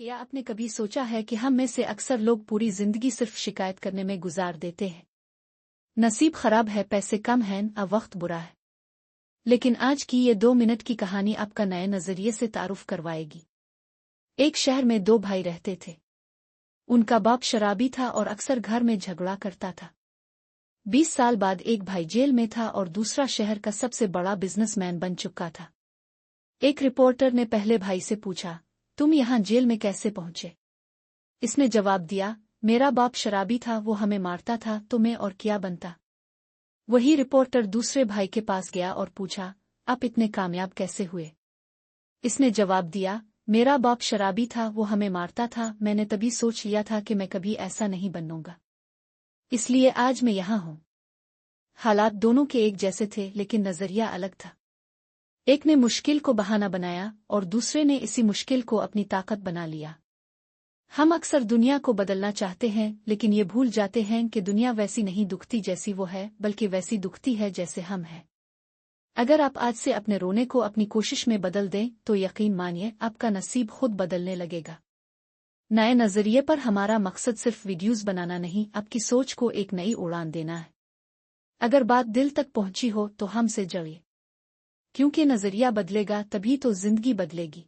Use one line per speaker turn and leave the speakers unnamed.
کیا آپ نے کبھی سوچا ہے کہ ہم میں سے اکثر لوگ پوری زندگی صرف شکایت کرنے میں گزار دیتے ہیں؟ نصیب خراب ہے، پیسے کم ہیں، اب وقت برا ہے۔ لیکن آج کی یہ 2 منٹ کی کہانی آپ کا نئے نظریے سے تعارف کروائے گی۔ ایک شہر میں 2 بھائی رہتے تھے۔ ان کا باپ شرابی تھا اور اکثر گھر میں جھگڑا کرتا تھا۔ 20 سال بعد ایک بھائی جیل میں تھا اور دوسرا شہر کا سب سے بڑا بزنس مین بن چکا تھا۔ ایک رپورٹر نے پہلے بھائی سے پوچھا، تم یہاں جیل میں کیسے پہنچے؟ اس نے جواب دیا، میرا باپ شرابی تھا، وہ ہمیں مارتا تھا، تمہیں اور کیا بنتا؟ وہی رپورٹر دوسرے بھائی کے پاس گیا اور پوچھا، آپ اتنے کامیاب کیسے ہوئے؟ اس نے جواب دیا، میرا باپ شرابی تھا، وہ ہمیں مارتا تھا، میں نے تبھی سوچ لیا تھا کہ میں کبھی ایسا نہیں بنوں گا، اس لیے آج میں یہاں ہوں۔ حالات دونوں کے ایک جیسے تھے لیکن نظریہ الگ تھا۔ ایک نے مشکل کو بہانہ بنایا اور دوسرے نے اسی مشکل کو اپنی طاقت بنا لیا۔ ہم اکثر دنیا کو بدلنا چاہتے ہیں لیکن یہ بھول جاتے ہیں کہ دنیا ویسی نہیں دکھتی جیسی وہ ہے، بلکہ ویسی دکھتی ہے جیسے ہم ہیں۔ اگر آپ آج سے اپنے رونے کو اپنی کوشش میں بدل دیں تو یقین مانیے آپ کا نصیب خود بدلنے لگے گا۔ نئے نظریے پر ہمارا مقصد صرف ویڈیوز بنانا نہیں، آپ کی سوچ کو ایک نئی اڑان دینا ہے۔ اگر بات دل تک پہنچی ہو تو ہم سے جڑیے، کیونکہ نظریہ بدلے گا تبھی تو زندگی بدلے گی۔